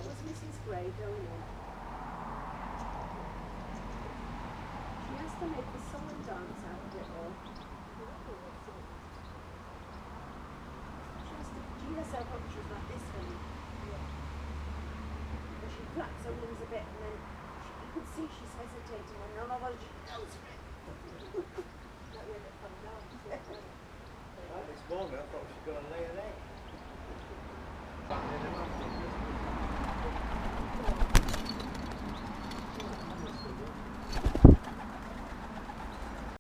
That was Mrs. Gray going in. She has to make a song and dance out of it all. She has to G herself up, she's like this one. And she flaps her wings a bit and then you can see she's hesitating and none of her she goes for it. This morning I thought she was going to lay